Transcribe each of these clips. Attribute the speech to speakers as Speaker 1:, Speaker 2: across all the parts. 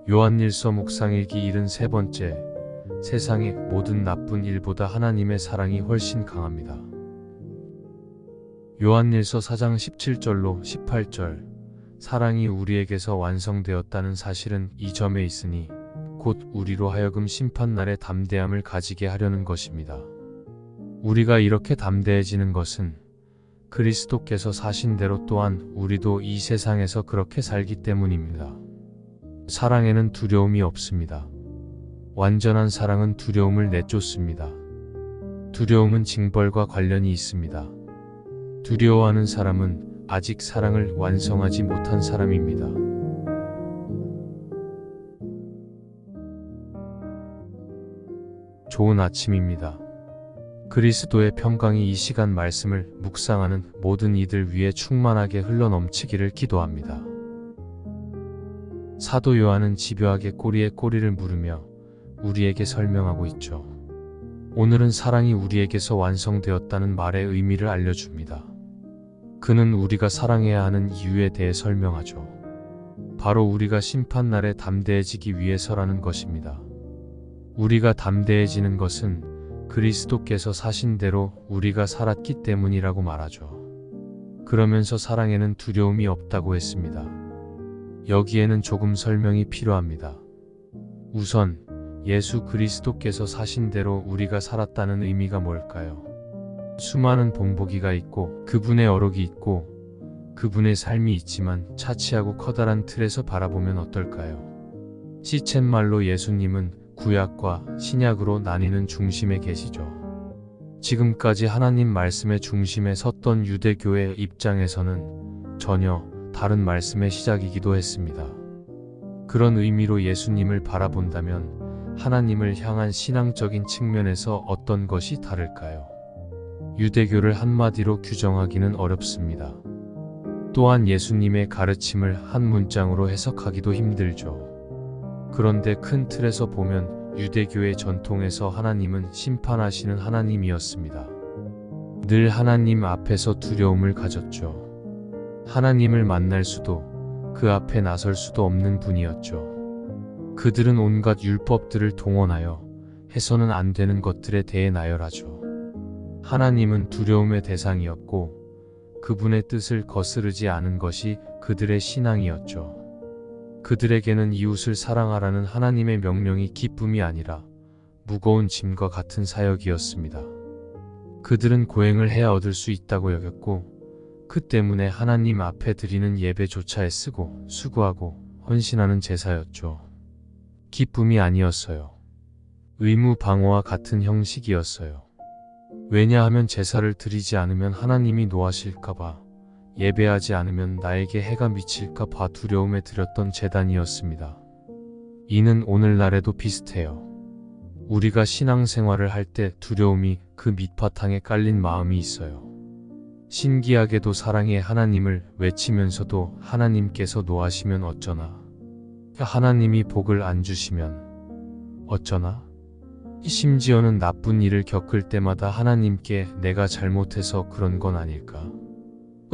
Speaker 1: 요한일서 묵상일기 73번째. 세상의 모든 나쁜 일보다 하나님의 사랑이 훨씬 강합니다. 요한일서 4장 17절로 18절. 사랑이 우리에게서 완성되었다는 사실은 이 점에 있으니 곧 우리로 하여금 심판날의 담대함을 가지게 하려는 것입니다. 우리가 이렇게 담대해지는 것은 그리스도께서 사신 대로 또한 우리도 이 세상에서 그렇게 살기 때문입니다. 사랑에는 두려움이 없습니다. 완전한 사랑은 두려움을 내쫓습니다. 두려움은 징벌과 관련이 있습니다. 두려워하는 사람은 아직 사랑을 완성하지 못한 사람입니다. 좋은 아침입니다. 그리스도의 평강이 이 시간 말씀을 묵상하는 모든 이들 위에 충만하게 흘러넘치기를 기도합니다. 사도 요한은 집요하게 꼬리에 꼬리를 물으며 우리에게 설명하고 있죠. 오늘은 사랑이 우리에게서 완성되었다는 말의 의미를 알려줍니다. 그는 우리가 사랑해야 하는 이유에 대해 설명하죠. 바로 우리가 심판날에 담대해지기 위해서라는 것입니다. 우리가 담대해지는 것은 그리스도께서 사신 대로 우리가 살았기 때문이라고 말하죠. 그러면서 사랑에는 두려움이 없다고 했습니다. 여기에는 조금 설명이 필요합니다. 우선 예수 그리스도께서 사신 대로 우리가 살았다는 의미가 뭘까요? 수많은 본보기가 있고 그분의 어록이 있고 그분의 삶이 있지만 차치하고 커다란 틀에서 바라보면 어떨까요? 시쳇말로 예수님은 구약과 신약으로 나뉘는 중심에 계시죠. 지금까지 하나님 말씀의 중심에 섰던 유대교의 입장에서는 전혀 다른 말씀의 시작이기도 했습니다. 그런 의미로 예수님을 바라본다면 하나님을 향한 신앙적인 측면에서 어떤 것이 다를까요? 유대교를 한마디로 규정하기는 어렵습니다. 또한 예수님의 가르침을 한 문장으로 해석하기도 힘들죠. 그런데 큰 틀에서 보면 유대교의 전통에서 하나님은 심판하시는 하나님이었습니다. 늘 하나님 앞에서 두려움을 가졌죠. 하나님을 만날 수도 그 앞에 나설 수도 없는 분이었죠. 그들은 온갖 율법들을 동원하여 해서는 안 되는 것들에 대해 나열하죠. 하나님은 두려움의 대상이었고 그분의 뜻을 거스르지 않은 것이 그들의 신앙이었죠. 그들에게는 이웃을 사랑하라는 하나님의 명령이 기쁨이 아니라 무거운 짐과 같은 사역이었습니다. 그들은 고행을 해야 얻을 수 있다고 여겼고 그 때문에 하나님 앞에 드리는 예배조차 애쓰고 수고하고 헌신하는 제사였죠. 기쁨이 아니었어요. 의무 방어와 같은 형식이었어요. 왜냐하면 제사를 드리지 않으면 하나님이 노하실까봐, 예배하지 않으면 나에게 해가 미칠까봐 두려움에 드렸던 제단이었습니다. 이는 오늘날에도 비슷해요. 우리가 신앙생활을 할 때 두려움이 그 밑바탕에 깔린 마음이 있어요. 신기하게도 사랑의 하나님을 외치면서도 하나님께서 노하시면 어쩌나? 하나님이 복을 안 주시면 어쩌나? 심지어는 나쁜 일을 겪을 때마다 하나님께 내가 잘못해서 그런 건 아닐까?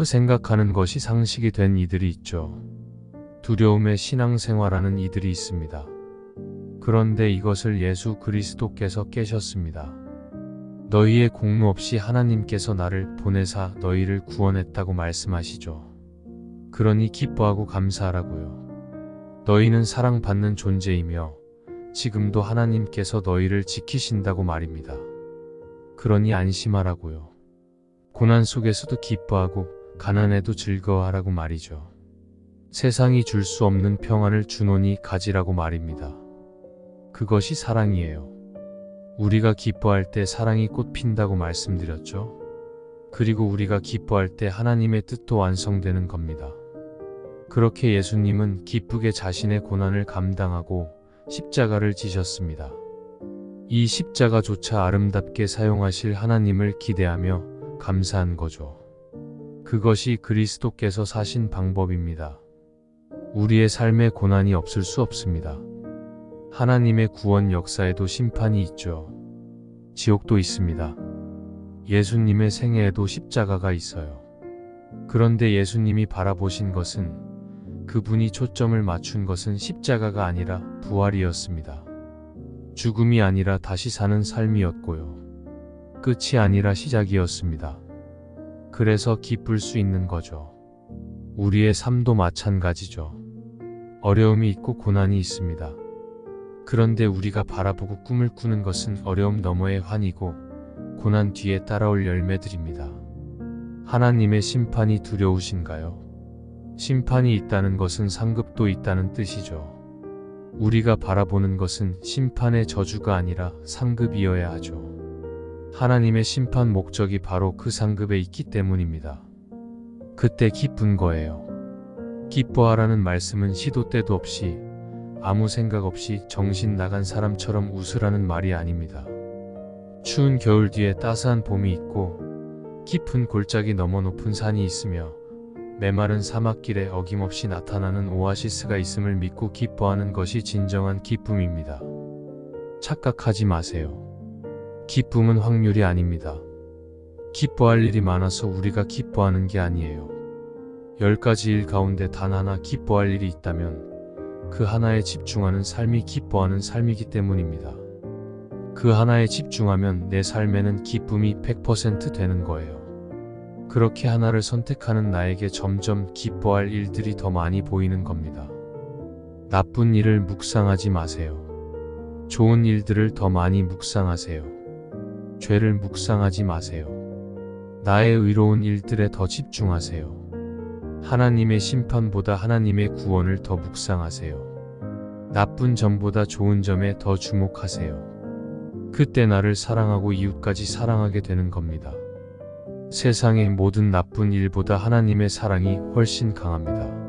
Speaker 1: 생각하는 것이 상식이 된 이들이 있죠. 두려움에 신앙생활하는 이들이 있습니다. 그런데 이것을 예수 그리스도께서 깨셨습니다. 너희의 공로 없이 하나님께서 나를 보내사 너희를 구원했다고 말씀하시죠. 그러니 기뻐하고 감사하라고요. 너희는 사랑받는 존재이며 지금도 하나님께서 너희를 지키신다고 말입니다. 그러니 안심하라고요. 고난 속에서도 기뻐하고 가난해도 즐거워하라고 말이죠. 세상이 줄 수 없는 평안을 주노니 가지라고 말입니다. 그것이 사랑이에요. 우리가 기뻐할 때 사랑이 꽃 핀다고 말씀드렸죠. 그리고 우리가 기뻐할 때 하나님의 뜻도 완성되는 겁니다. 그렇게 예수님은 기쁘게 자신의 고난을 감당하고 십자가를 지셨습니다. 이 십자가조차 아름답게 사용하실 하나님을 기대하며 감사한 거죠. 그것이 그리스도께서 사신 방법입니다. 우리의 삶에 고난이 없을 수 없습니다. 하나님의 구원 역사에도 심판이 있죠. 지옥도 있습니다. 예수님의 생애에도 십자가가 있어요. 그런데 예수님이 바라보신 것은 그분이 초점을 맞춘 것은 십자가가 아니라 부활이었습니다. 죽음이 아니라 다시 사는 삶이었고요. 끝이 아니라 시작이었습니다. 그래서 기쁠 수 있는 거죠. 우리의 삶도 마찬가지죠. 어려움이 있고 고난이 있습니다. 그런데 우리가 바라보고 꿈을 꾸는 것은 어려움 너머의 환이고 고난 뒤에 따라올 열매들입니다. 하나님의 심판이 두려우신가요? 심판이 있다는 것은 상급도 있다는 뜻이죠. 우리가 바라보는 것은 심판의 저주가 아니라 상급이어야 하죠. 하나님의 심판 목적이 바로 그 상급에 있기 때문입니다. 그때 기쁜 거예요. 기뻐하라는 말씀은 시도 때도 없이 아무 생각 없이 정신 나간 사람처럼 웃으라는 말이 아닙니다. 추운 겨울 뒤에 따스한 봄이 있고 깊은 골짜기 너머 높은 산이 있으며 메마른 사막길에 어김없이 나타나는 오아시스가 있음을 믿고 기뻐하는 것이 진정한 기쁨입니다. 착각하지 마세요. 기쁨은 확률이 아닙니다. 기뻐할 일이 많아서 우리가 기뻐하는 게 아니에요. 10가지 일 가운데 단 하나 기뻐할 일이 있다면 그 하나에 집중하는 삶이 기뻐하는 삶이기 때문입니다. 그 하나에 집중하면 내 삶에는 기쁨이 100% 되는 거예요. 그렇게 하나를 선택하는 나에게 점점 기뻐할 일들이 더 많이 보이는 겁니다. 나쁜 일을 묵상하지 마세요. 좋은 일들을 더 많이 묵상하세요. 죄를 묵상하지 마세요. 나의 의로운 일들에 더 집중하세요. 하나님의 심판보다 하나님의 구원을 더 묵상하세요. 나쁜 점보다 좋은 점에 더 주목하세요. 그때 나를 사랑하고 이웃까지 사랑하게 되는 겁니다. 세상의 모든 나쁜 일보다 하나님의 사랑이 훨씬 강합니다.